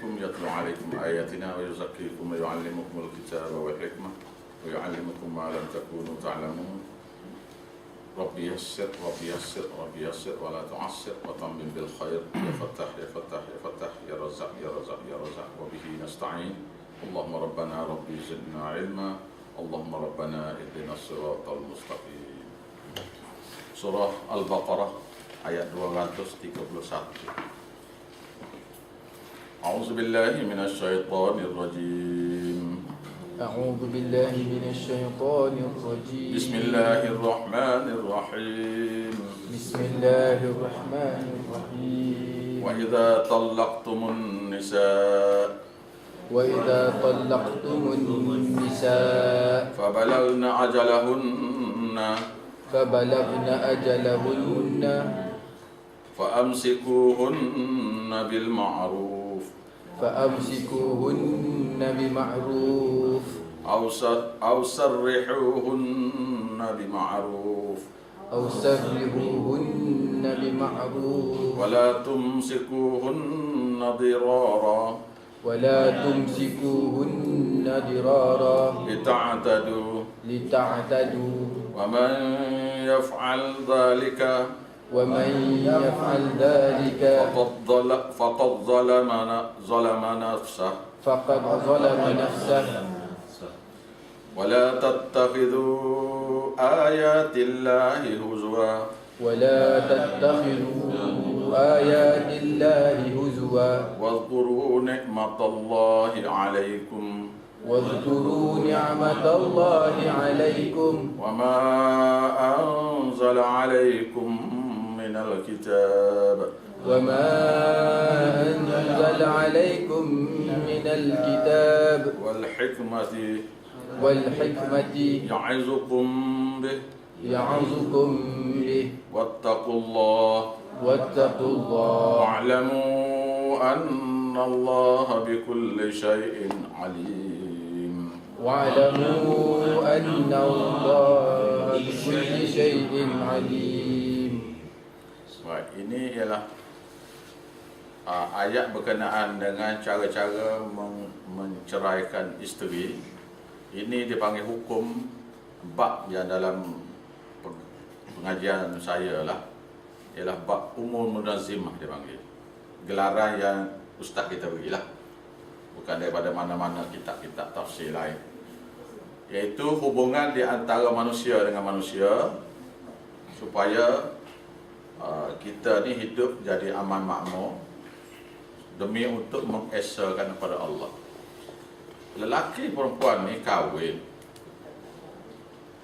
ربكم يتلو عليكم آياتنا ويزكيكم ويعلمكم الكتاب والحكمة ويعلمكم ما لم تكونوا تعلمون رب يسر رب يسر رب يسر ولا تعسر وتمم بالخير يا فتاح يا فتاح يا فتاح يا رزاق يا رزاق يا رزاق وبه نستعين اللهم ربنا ربي زدنا علما اللهم ربنا اهدنا الصراط المستقيم. Surah Al-Baqarah ayat 231. A'udzu billahi minasyaitonir rajim. A'udzu billahi minasyaitonir rajim. Bismillahirrahmanirrahim. Bismillahirrahmanirrahim. Wa idza tallaqtumun nisaa وإذا طلقتم النساء فبلغن أجلهن فأمسكوهن بالمعروف أو سرحوهن بمعروف ولا تمسكوهن ضرارا لتعتدوا ومن يفعل ذلك فقد ظلم نفسه ولا تتخذوا آيات الله هزوا واذكروا نعمة الله عليكم وما أنزل عليكم من الكتاب والحكمة يعظكم به واتقوا الله واعلموا أن الله بكل شيء عليم. Baik, ini ialah ayat berkenaan dengan cara-cara menceraikan isteri. Ini dipanggil hukum bab yang dalam pengajian saya lah, ialah bab umur munazimah dipanggil. Gelaran yang ustaz kita berilah, bukan daripada mana-mana kitab-kitab tafsir lain. Iaitu hubungan di antara manusia dengan manusia supaya kita ni hidup jadi aman makmur demi untuk mengesakan kepada Allah. Lelaki perempuan ni kahwin,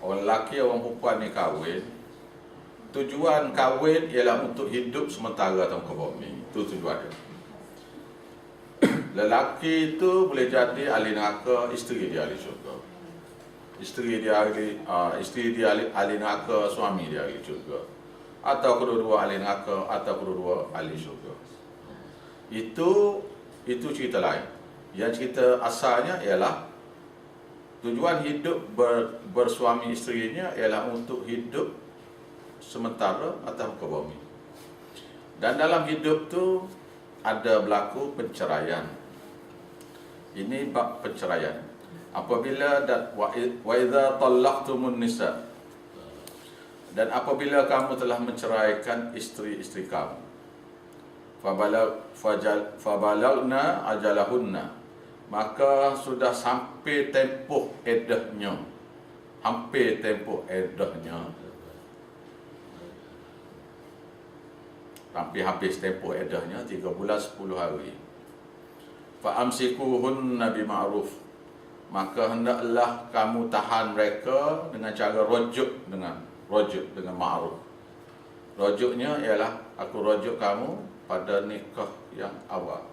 orang lelaki orang perempuan ni kahwin. Tujuan kahwin ialah untuk hidup sementara dalam muka bumi. Itu tujuan dia. Lelaki itu boleh jadi ahli neraka, isteri dia ahli syurga. Isteri dia ahli neraka, suami dia ahli syurga. Atau kedua-dua ahli neraka, atau kedua-dua ahli syurga. Itu cerita lain. Yang cerita asalnya ialah tujuan hidup bersuami isterinya ialah untuk hidup sementara atas muka bumi. Dan dalam hidup tu ada berlaku penceraian. Ini bab penceraian. Apabila wa idza tallaqtumun nisa, dan apabila kamu telah menceraikan isteri-isteri kamu, fabalagna ajalahunna, maka sudah sampai tempoh iddahnya. Hampir tempoh iddahnya. Habis tempoh iddahnya 3 bulan 10 hari. Fa amsikuhunna bima'ruf, maka hendaklah kamu tahan mereka dengan cara rujuk dengan ma'ruf. Rujuknya ialah aku rujuk kamu pada nikah yang awal.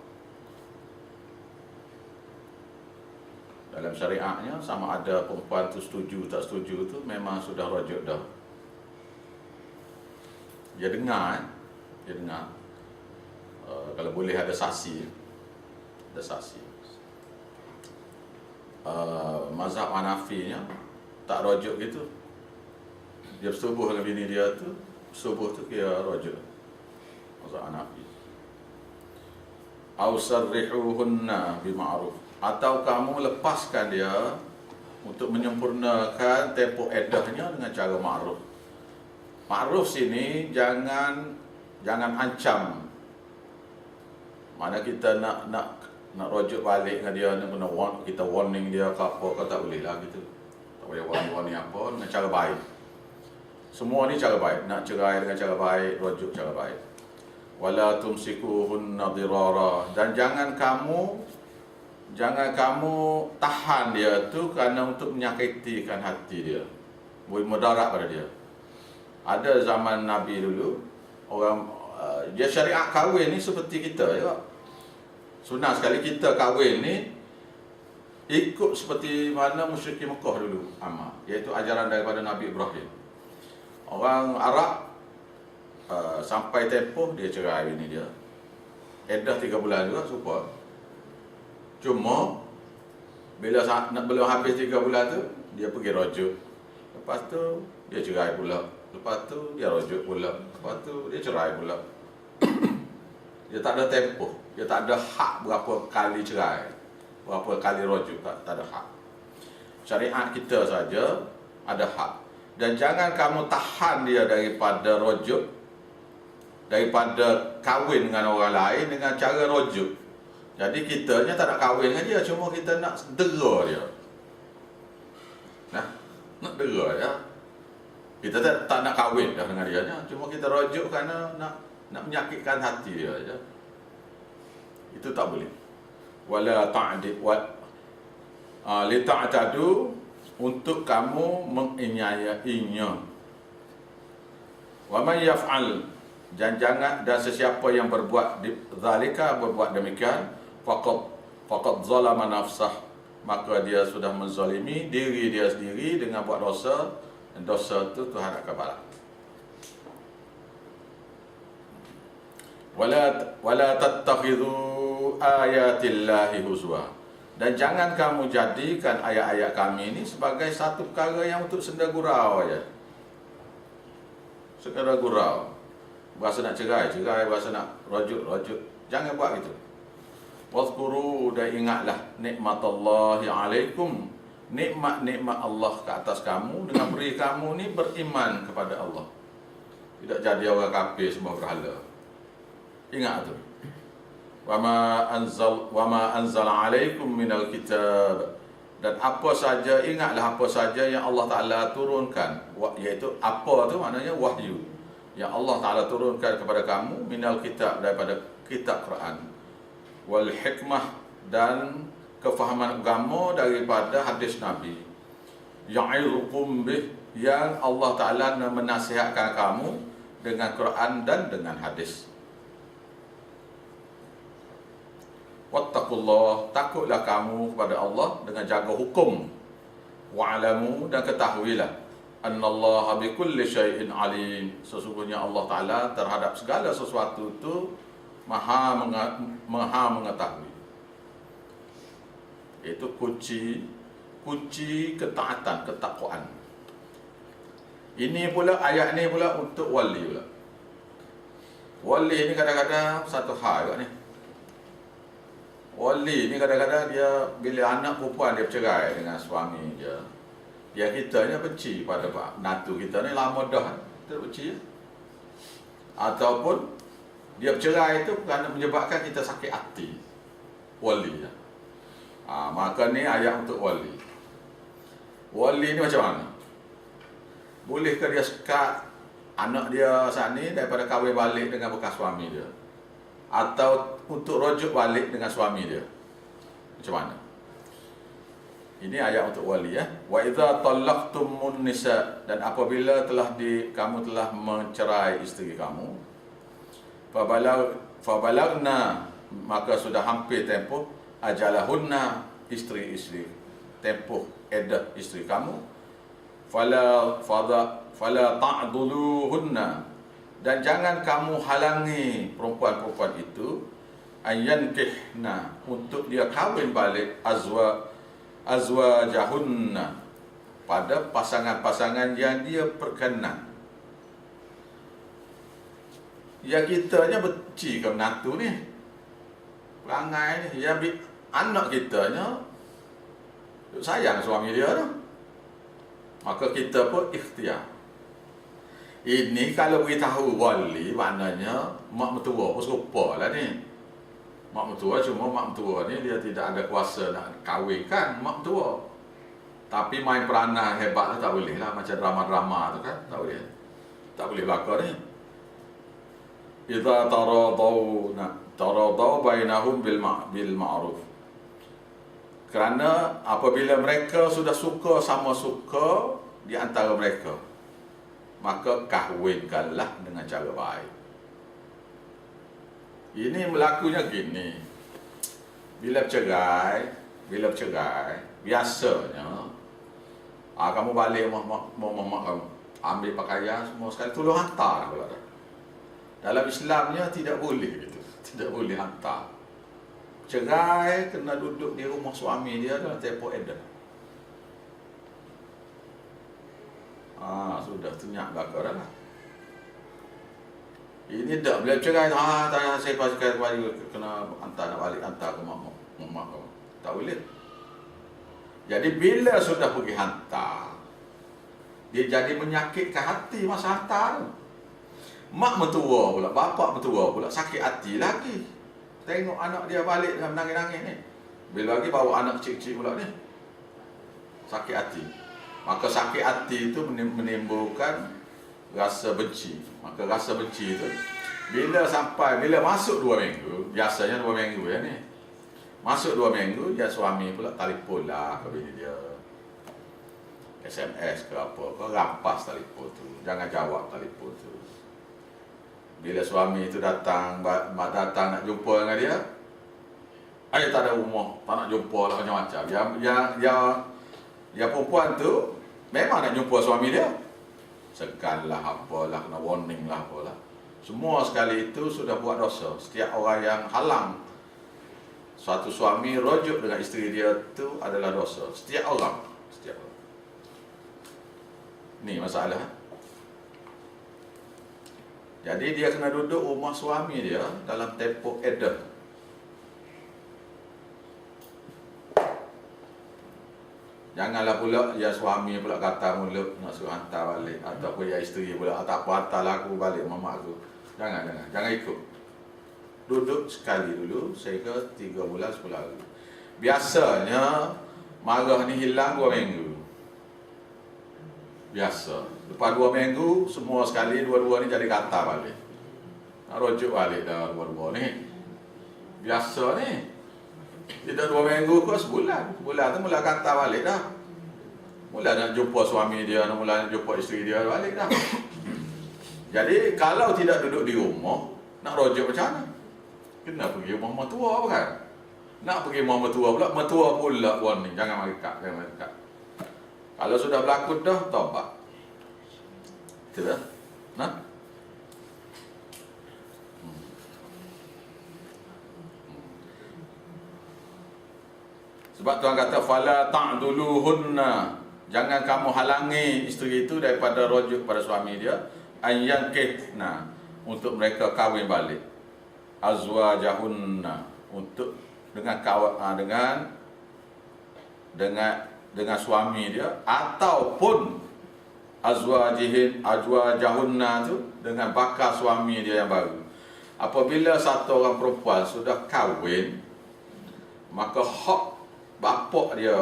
Dalam syariatnya sama ada perempuan tu setuju tak setuju tu memang sudah rujuk dah. Dia dengar. Kalau boleh ada saksi. Mazhab Hanafinya tak rujuk gitu. Dia bersetubuh dengan bini dia tu, bersetubuh tu kira rujuk. Mazhab Hanafi. au sarrihuhunna bima'ruf, atau kamu lepaskan dia untuk menyempurnakan tempoh eddahnya dengan cara ma'ruf. Ma'ruf sini jangan ancam. Mana kita nak rujuk balik dengan dia, nak kena kita warning dia ke apa ke, tak boleh lah gitu. Tak boleh warning apa, dengan cara baik. Semua ni cara baik. Nak cerai dengan cara baik, rujuk cara baik. Wala tumsikuhunna dirara, dan jangan kamu tahan dia tu kerana untuk menyakitikan hati dia, boleh mudarat pada dia. Ada zaman Nabi dulu, orang dia syariat kahwin ni seperti kita juga. Sunat sekali kita kahwin ni ikut seperti mana musyrikin Mekah dulu amal, iaitu ajaran daripada Nabi Ibrahim. Orang Arab sampai tempoh dia cerai bini dia, eddah 3 bulan juga super. Cuma bila belum habis 3 bulan tu dia pergi rujuk, lepas tu dia cerai pula, lepas tu dia rujuk pula, lepas tu dia cerai pula. Dia tak ada tempoh, dia tak ada hak berapa kali cerai, berapa kali rujuk, tak ada hak. Syariat kita saja ada hak. Dan jangan kamu tahan dia daripada rujuk, daripada kahwin dengan orang lain dengan cara rujuk. Jadi kitanya tak nak kahwin dengan dia, cuma kita nak dera dia. Nak dera dia. Kita tak nak kahwin dah dengan dia, cuma kita rujuk kerana nak menyakitkan hati dia aja. Itu tak boleh. Wala ta'did li ta'tadu, untuk kamu menginya-inya. Wa man yaf'al, dan sesiapa yang berbuat zalika, berbuat demikian, faqad zalama nafsah, maka dia sudah menzalimi diri dia sendiri dengan buat dosa, dan dosa itu Tuhan akan balas. Wala tattakhidhu ayatillahi huzwa, dan jangan kamu jadikan ayat-ayat kami ini sebagai satu perkara yang untuk senda gurau aja. Sekadar gurau. Berasa nak cerai, berasa nak rujuk. Jangan buat gitu. Wazkuru, dan ingatlah nikmatallahi alaikum, nikmat-nikmat Allah ke atas kamu dengan beri kamu ni beriman kepada Allah. Tidak jadi orang kafir semua berhala. Ingat tu. Wama anzal alaikum minal kitab, dan apa saja, ingatlah apa saja yang Allah Ta'ala turunkan, iaitu apa tu maknanya wahyu yang Allah Ta'ala turunkan kepada kamu, minal kitab, daripada kitab Quran, wal hikmah, dan kefahaman agama daripada hadis Nabi, ya'irukum bih, yang Allah Ta'ala menasihatkan kamu dengan Quran dan dengan hadis. Wattaqullah, takutlah kamu kepada Allah dengan jaga hukum. Wa'alamu, dan ketahuilah, annallaha bikulli syai'in alim, sesungguhnya Allah Ta'ala terhadap segala sesuatu itu maha mengetahui. Itu kunci ketaatan, ketakwaan. Ini pula, ayat ni pula untuk wali pula. Wali ni kadang-kadang satu hal juga ni. Wali ni kadang-kadang dia, bila anak perempuan dia bercerai dengan suami dia, dia kitanya benci pada natu kita ni, lama dah kita benci. Ataupun dia bercerai itu kerana menyebabkan kita sakit hati. Wali. Maka ni ayat untuk wali. Wali ni macam mana? Bolehkah dia sekat anak dia saat ni daripada kahwin balik dengan bekas suami dia? Atau untuk rujuk balik dengan suami dia? Macam mana? Ini ayat untuk wali ya. Wa idza talaqtumun nisa, dan apabila kamu telah mencerai isteri kamu, fabalagna, maka sudah hampir tempoh ajalahunna, isteri-isteri, tempoh iddah isteri kamu, fala ta'duluhunna, dan jangan kamu halangi perempuan-perempuan itu, ayyankihna, untuk dia kahwin balik azwajahunna, pada pasangan-pasangan yang dia perkenan. Ya, kitanya benci ke menantu ni. Perangai ni, anak kita sayang suami dia tu. Maka kita pun ikhtiar. Ini kalau beritahu wali, maknanya mak mertua pun serupa lah ni. Mak mertua, cuma mak mertua ni dia tidak ada kuasa nak kahwinkan mak mertua. Tapi main peranan hebat tu tak boleh lah. Macam drama-drama tu kan, tak boleh. Tak boleh berlaku ni. Idza taradau bainahum bil ma'ruf. Kerana apabila mereka sudah suka sama suka di antara mereka, maka kahwinkanlah dengan cara baik. Ini berlakunya gini. Bila bercerai, biasanya kamu balik mak kamu ambil pakaian semua sekali tolong hantar pula dah. Dalam Islamnya tidak boleh gitu. Tidak boleh hantar. Cerai kena duduk di rumah suami dia dalam tempoh edah. Sudah tenyak belakang dah lah. Ini tak boleh cerai. Tak saya pastikan balik kena hantar, nak balik hantar ke mak kamu. Tak boleh. Jadi bila sudah pergi hantar, dia jadi menyakitkan hati masa hantar tu. Mak mertua pula, bapak mertua pula sakit hati lagi. Tengok anak dia balik dengan menangis-nangis ni. Bila lagi bawa anak kecil-kecil pula ni, sakit hati. Maka sakit hati itu menimbulkan rasa benci. Maka rasa benci itu bila masuk 2 minggu, biasanya 2 minggu ya ni. Masuk 2 minggu, dia suami pula telefon lah ke bini dia. SMS ke apa, kau rampas telefon tu. Jangan jawab telefon tu. Bila suami itu datang nak jumpa dengan dia, tak ada rumah, tak nak jumpa lah macam-macam. Yang perempuan tu memang nak jumpa suami dia. Segan lah apalah, kena warning lah apalah. Semua sekali itu sudah buat dosa. Setiap orang yang halang suatu suami rujuk dengan isteri dia tu adalah dosa. Setiap orang. Ni masalah. Jadi dia kena duduk rumah suami dia dalam tempoh edah. Janganlah pula ya suami pula kata mulut nak suruh hantar balik, ataupun ya isteri pula tak apa hantarlah aku balik mamak aku. Jangan ikut. Duduk sekali dulu sehingga 3 bulan 10 hari. Biasanya marah ni hilang 2 minggu. Biasa. Lepas 2 minggu semua sekali dua-dua ni jadi kata balik. Nak rujuk balik dah dua-dua ni. Biasa ni. Tidak 2 minggu ke sebulan. Bulan tu mula kata balik dah. Mula nak jumpa suami dia, mula nak jumpa isteri dia balik dah. Jadi kalau tidak duduk di rumah, nak rujuk macam mana? Kena pergi rumah mertua bukan? Nak pergi rumah mertua pula warning, jangan marikat. Kalau sudah berlaku dah, taubat. Betul tak? Nah? Sebab Tuhan kata fala ta'duluhunna, jangan kamu halangi isteri itu daripada rujuk pada suami dia, ayyankihna, untuk mereka kahwin balik, azwajahunna, untuk dengan suami dia, ataupun azwajahunna tu dengan bakal suami dia yang baru. Apabila satu orang perempuan sudah kahwin, maka hak bapak dia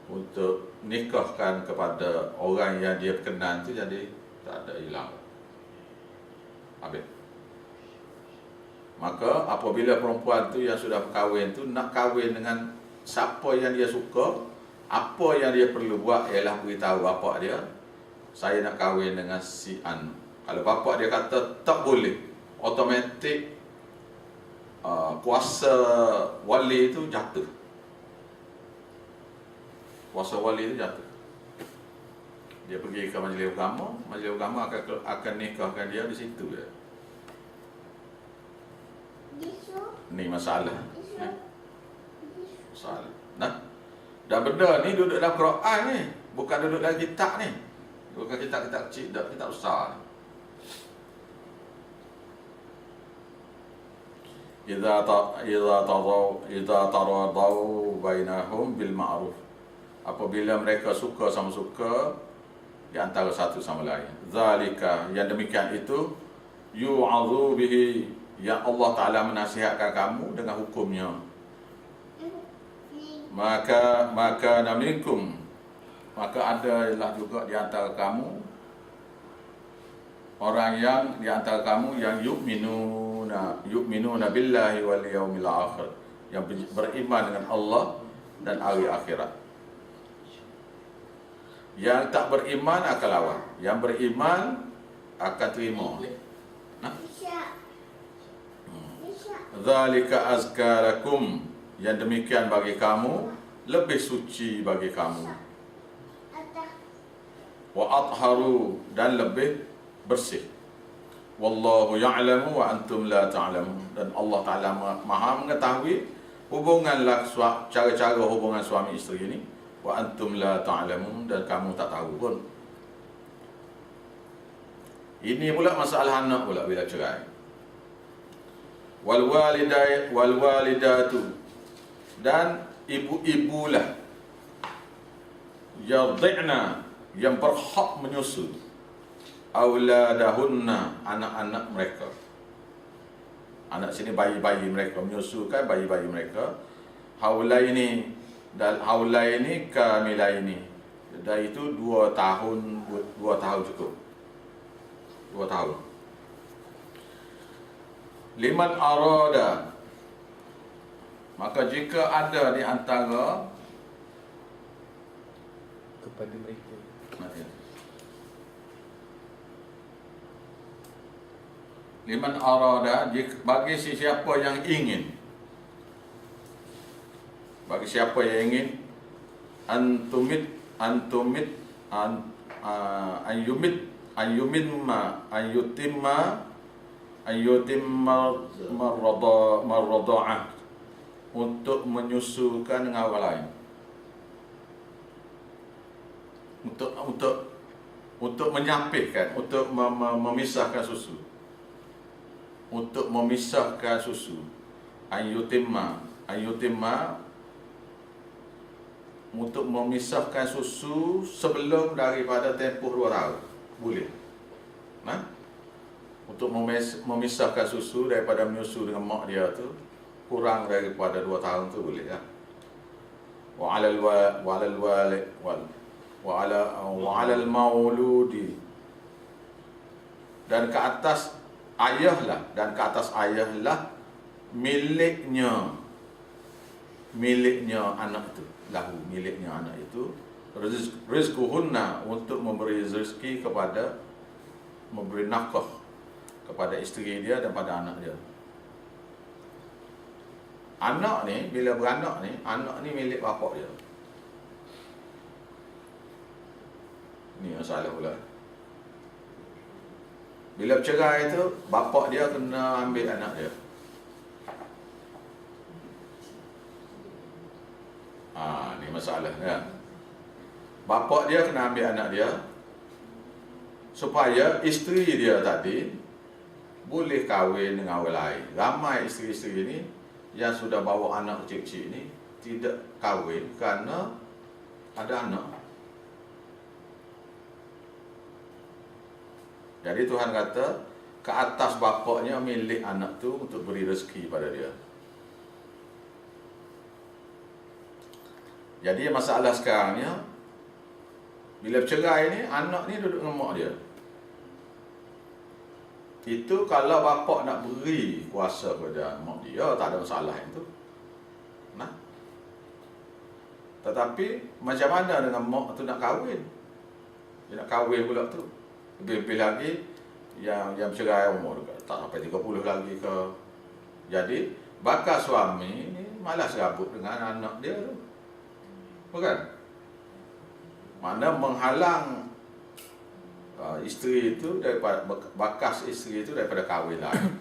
untuk nikahkan kepada orang yang dia berkenan tu jadi tak ada, hilang. Habis. Maka apabila perempuan tu yang sudah berkahwin tu nak kahwin dengan siapa yang dia suka, apa yang dia perlu buat ialah beritahu bapak dia, saya nak kahwin dengan si An. Kalau bapak dia kata tak boleh, automatik kuasa wali itu jatuh. Kuasa wali itu jatuh. Dia pergi ke majlis agama akan nikahkan dia di situ ya. Ni masalah. Masalah. Nah. Dan benda ni duduk dalam Quran ni, bukan duduk dalam kitab ni. Bukan kitab-kitab kecil, kitab besar ni. idza taradau bainahum bil ma'ruf. Apabila mereka suka sama suka di antara satu sama lain. Zalika, yang demikian itu yu'adhu bihi, yang Allah Ta'ala menasihatkan kamu dengan hukumnya. Maka minkum, maka adalah juga di antara kamu orang yang di antara kamu yang yu'minuna billahi wal yaumil akhir, yang beriman dengan Allah dan hari akhirat. Yang tak beriman akan lawan, yang beriman akan terima. Nah, zalika azka lakum, yang demikian bagi kamu lebih suci bagi kamu. Wa atharu, dan lebih bersih. Wallahu ya'lamu wa antum la ta'lamun, dan Allah Ta'ala Maha mengetahui hubungan cara-cara hubungan suami isteri ini. Wa antum la ta'lamun, dan kamu tak tahu pun. Ini pula masalah anak pula bila cerai. Wal walidatu, dan ibu-ibulah yadhi'na, yang berhak menyusu, auladahunna, anak-anak mereka. Anak sini bayi-bayi mereka, menyusukan bayi-bayi mereka. Haulaini, dan haulaini kamilaini, dan itu 2 tahun cukup. 2 tahun. Liman arada, maka jika ada di antara kepada mereka. Liman arada, bagi siapa yang ingin, bagi siapa yang ingin yutimma marrada'ah, untuk menyusukan dengan orang lain, untuk menyapihkan, untuk memisahkan susu, untuk memisahkan susu. Ayutimma, untuk memisahkan susu sebelum daripada tempoh 2 tahun, boleh. Nah, untuk memisahkan susu daripada menyusu dengan mak dia tu kurang daripada 2 tahun tu boleh kan? Wa 'alal mauludi, dan ke atas ayahlah, miliknya anak itu, miliknya anak itu, rizquhunna, untuk memberi rezeki kepada, memberi nafkah kepada isteri dia dan pada anak dia. Anak ni, bila beranak ni, anak ni milik bapak dia. Ni masalah pula. Bila bercerai tu, bapak dia kena ambil anak dia. Ni masalah kan. Bapak dia kena ambil anak dia supaya isteri dia tadi boleh kahwin dengan orang lain. Ramai isteri-isteri ni yang sudah bawa anak kecil-kecil ni tidak kahwin kerana ada anak. Jadi Tuhan kata ke atas bapaknya milik anak tu untuk beri rezeki pada dia. Jadi masalah sekarang ni, bila bercerai ni, anak ni duduk dengan mak dia. Itu kalau bapak nak beri kuasa kepada mak dia, tak ada masalah itu. Nah. Tetapi macam mana dengan mak tu nak kahwin? Dia nak kahwin pula tu. Lebih-lebih lagi yang bercerai umur tak sampai 30 lagi ke. Jadi bakal suami ni malas rabut dengan anak dia tu. Bukan? Mana menghalang isteri itu daripada, bakas isteri itu daripada kahwin lain.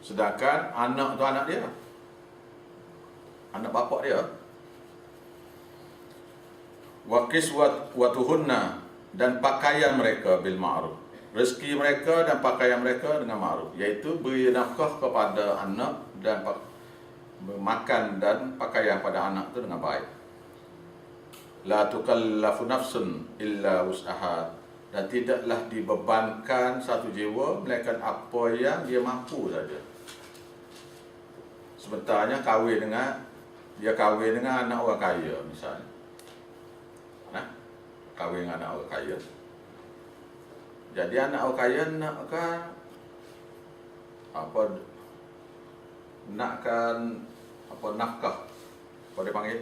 Sedangkan anak tu anak dia, anak bapak dia. Wa kiswatuhunna, dan pakaian mereka bil ma'ruf, rezeki mereka dan pakaian mereka dengan ma'ruf, iaitu beri nafkah kepada anak dan makan dan pakaian pada anak itu dengan baik. La tukallafu nafsun illa wus'aha, dan tidaklah dibebankan satu jiwa melainkan apa yang dia mampu saja. Sebenarnya dia kahwin dengan anak orang kaya misalnya. Kahwin dengan anak orang kaya. Jadi anak orang kaya nakkan nafkah. Apa dia panggil?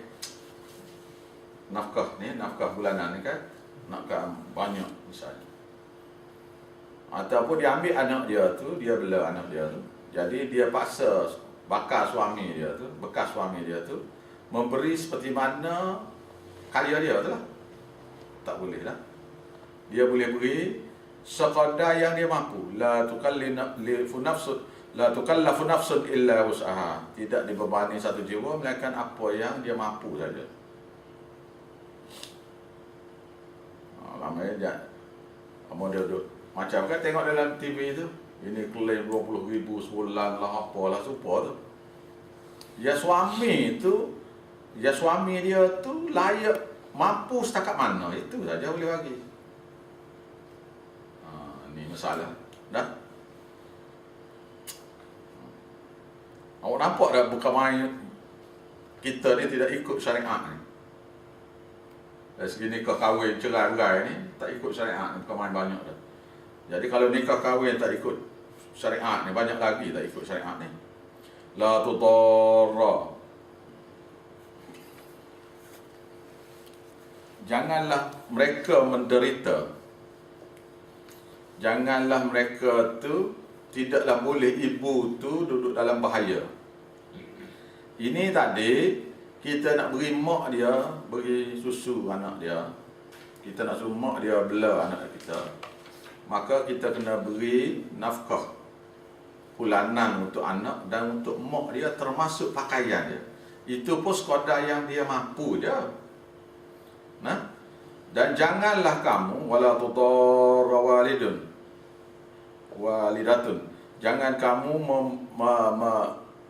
Nafkah bulanan ni kan. Nakkan banyak misalnya. Ataupun dia ambil anak dia tu, dia bela anak dia tu. Jadi dia paksa bekas suami dia tu memberi seperti mana kaya dia tu lah. Tak boleh lah. Dia boleh beri sekadar yang dia mampu. La tukallafu nafsun illa wus'aha. Tidak dibebani satu jiwa melainkan apa yang dia mampu saja. Lama je. Dia duduk macam kan tengok dalam TV tu, ini klaim 20,000 sebulan lah, apalah super tu. Ya suami dia tu layak, mampu setakat mana, itu saja boleh bagi. Ni masalah. Dah? Awak nampak dah bukan main kita ni tidak ikut syariat ni. Dari segi nikah kahwin cerai-berai ni tak ikut syariat ni, bukan main banyak dah. Jadi kalau nikah kahwin tak ikut syariat ni, banyak lagi tak ikut syariat ni. La tudarra. Janganlah mereka menderita. Janganlah mereka tu, tidaklah boleh ibu tu duduk dalam bahaya. Ini tadi kita nak beri mak dia, beri susu anak dia. Kita nak suruh mak dia bela anak kita. Maka kita kena beri nafkah bulanan untuk anak dan untuk mak dia, termasuk pakaian dia. Itu pun sekadar yang dia mampu je. Dan janganlah kamu wala tudarra walidatun. Jangan kamu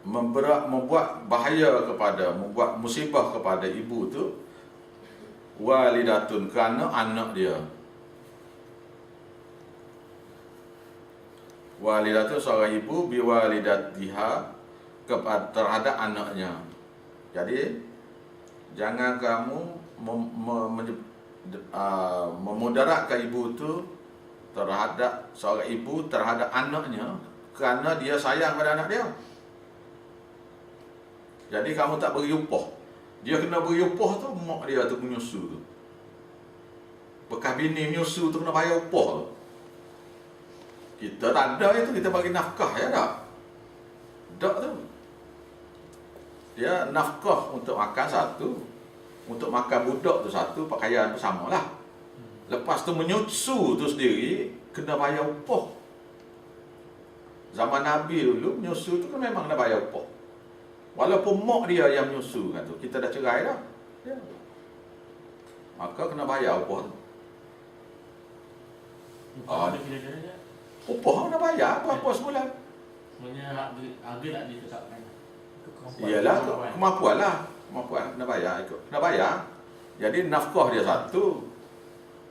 membuat bahaya membuat musibah kepada ibu tu, walidatun, kerana anak dia. Walidatun seorang ibu biwalidatiha, terhadap anaknya. Jadi jangan kamu memudaratkan ibu tu terhadap seorang ibu terhadap anaknya kerana dia sayang pada anak dia. Jadi kamu tak beri upah. Dia kena beri upah tu mak dia tu menyusu tu. Bekas bini menyusu tu kena bayar upah tu. Kita tak ada itu, kita bagi nafkah ya tak? Tak tu. Dia nafkah untuk makan satu, untuk makan budak tu satu, pakaian bersama lah. Lepas tu menyusu tu sendiri kena bayar upah. Zaman Nabi dulu menyusu tu kan memang kena bayar upah. Walaupun mak dia yang menyusu kan tu, kita dah cerai dah. Ya. Maka kena bayar upah tu. Upah kena bayar berapa sebulan? Sebenarnya harga tak ditetapkan. Iyalah, kemampuan lah. Kemampuan kena bayar ikut. Kena bayar. Jadi nafkah dia satu,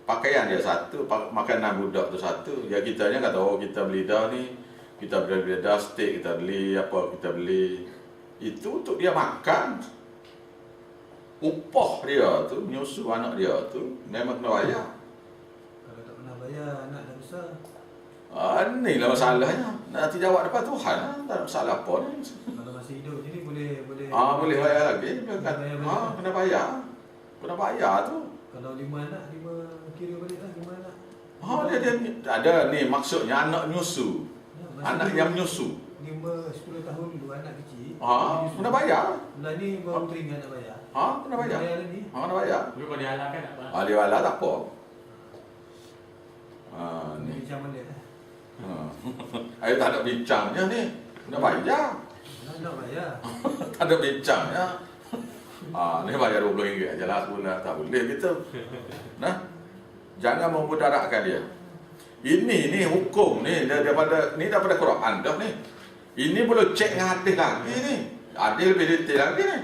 pakaian dia satu, makanan budak tu satu. Ya kitanya kata, oh kita beli dah ni, kita beli dah steak, kita beli apa, kita beli. Itu untuk dia makan. Upah dia tu, menyusu anak dia tu, memang kena bayar. Kalau tak pernah bayar, anak dah besar. Inilah masalahnya. Nanti jawab depan Tuhan, tak ada masalah apa ni. Kalau masih hidup jadi boleh boleh bayar lagi. Kena bayar. Kena bayar tu. Kalau 5 anak, 5 kira balik lah 5 anak. Dia ada ni maksudnya anak nyusu. Ya, Anak yang menyusu. 5-10 tahun dulu anak kecil. Kena bayar. Bulan ni baru teringat nak bayar. Kena bayar. Bayar lagi. Kena bayar. Tapi kalau dihalalkan tak apa. Dia wala tak apa. Ni. Bincang balik lah. Ayo tak ada bincangnya ni. Kena bayar. Nak bayar. Tak ada bincangnya. Ni bayar RM20 aja lah sebulan. Tak boleh gitu. Jangan memudaratkan dia. Ini hukum ni daripada Quran dah ni. Ini boleh cek dengan hadis lagi ni. Hadis lebih detail lagi ni.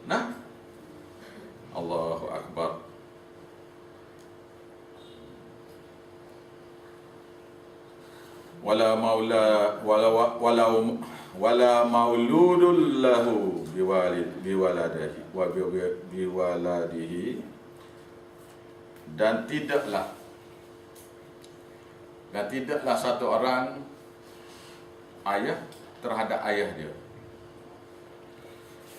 Nah. Allahu akbar. Wala mauludul lahu biwaladihi, dan tidaklah satu orang ayah terhadap ayah dia.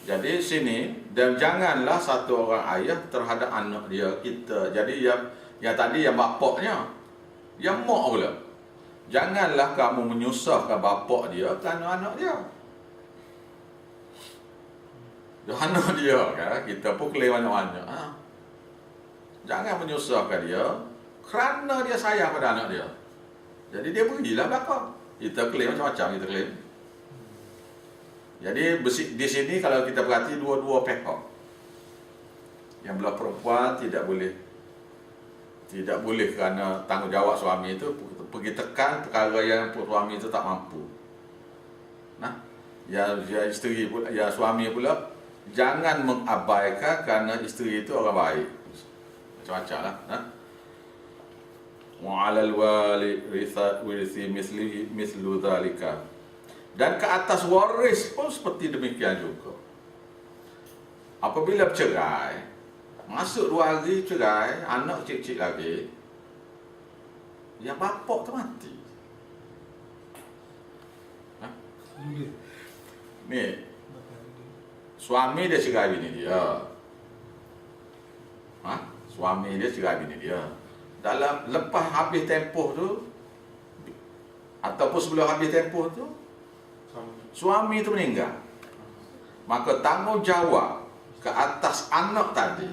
Jadi sini, dan janganlah satu orang ayah terhadap anak dia kita. Jadi yang tadi yang bapaknya, yang mak pula. Janganlah kamu menyusahkan bapak dia kerana anak dia. Anak dia kan, kita pun klaim banyak-banyak. Jangan menyusahkan dia kerana dia sayang pada anak dia. Jadi dia pergilah belakang. Kita klaim macam-macam, kita klaim. Jadi di sini kalau kita perhati dua-dua pihak. Yang belah perempuan tidak boleh kerana tanggungjawab suami itu pergi tekan perkara yang suami itu tak mampu. Nah, ya isteri pula, ya suami pula jangan mengabaikan kerana isteri itu orang baik. Macam-macam lah. Nah. Wa 'alal warithi mislu dzalika. Dan ke atas waris pun seperti demikian juga. Apabila bercerai, masuk 2 hari cerai, anak kecil-kecil lagi, yang bapak tu mati. Muda. Ni, suami dia cerai bini dia. Suami dia cerai bini dia. Dalam lepas habis tempoh tu, ataupun sebelum habis tempoh tu, suami itu meninggal. Maka tanggungjawab ke atas anak tadi,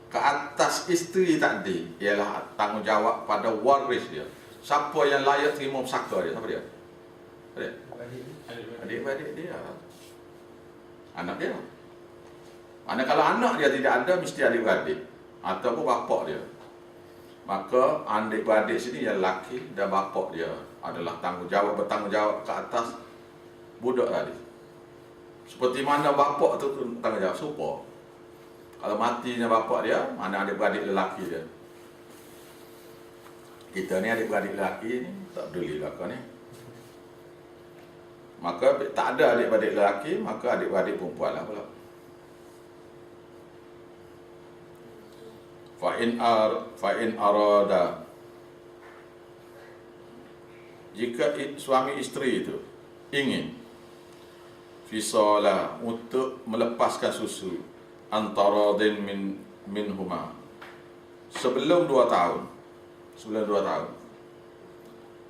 ke atas isteri tadi, ialah tanggungjawab pada waris dia. Siapa yang layak terima pusaka dia? Siapa dia? Adik-adik dia. Anak dia. Mana kalau anak dia tidak ada, mesti adik-beradik ataupun bapak dia. Maka adik-beradik sini yang lelaki dan bapak dia adalah bertanggungjawab ke atas budak tadi. Seperti mana bapak tu tanggungjawab serupa. Kalau matinya bapak dia, mana adik-beradik lelaki dia. Kita ni adik-beradik lelaki ni tak peduli lah kau ni. Maka tak ada adik-beradik lelaki, maka adik-beradik perempuan lah pula. Fa in arada, jika suami isteri itu ingin fisala, untuk melepaskan susu, antara minhuma, sebelum 2 tahun.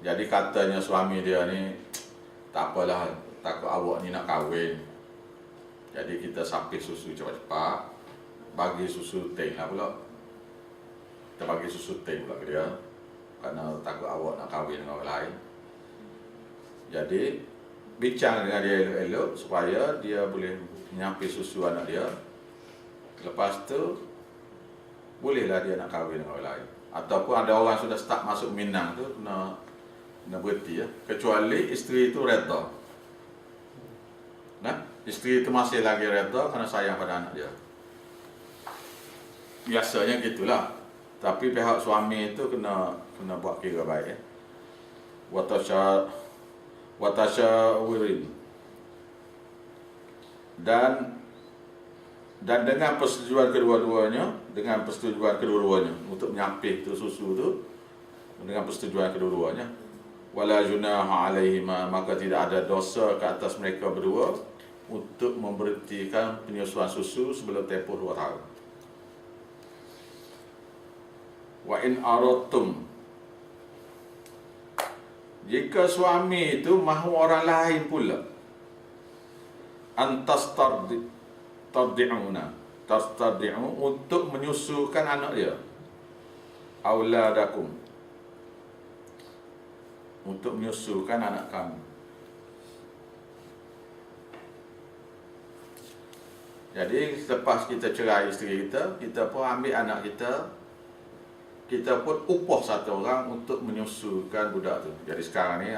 Jadi katanya suami dia ni, tak apalah, takut awak ni nak kahwin, jadi kita sapih susu cepat-cepat, bagi susu teh lah pula. Kita bagi susu teh pula ke dia, kerana takut awak nak kahwin dengan orang lain. Jadi bincang dengan dia elok-elok supaya dia boleh menyampai susu anak dia. Lepas tu bolehlah dia nak kahwin dengan orang lain. Ataupun ada orang sudah start masuk minang tu, kena berhenti ya. Kecuali isteri itu reda. Nah, isteri itu masih lagi reda kerana sayang pada anak dia. Biasanya gitulah. Tapi pihak suami itu kena buat kira baik ya. Watasyawirin. Dan dengan persetujuan kedua-duanya, untuk menyampih tu susu tu, dengan persetujuan kedua-duanya, wala junaha alaihima, maka tidak ada dosa ke atas mereka berdua untuk memberhentikan penyusuan susu sebelum tempoh 2 tahun. Wa in aradtum, jika suami itu mahu orang lain pula, antas tardi'u, untuk menyusukan anak dia, auladakum, untuk menyusukan anak kamu. Jadi selepas kita cerai isteri kita, kita pun ambil anak kita kita pun upah satu orang untuk menyusukan budak tu. Jadi sekarang ni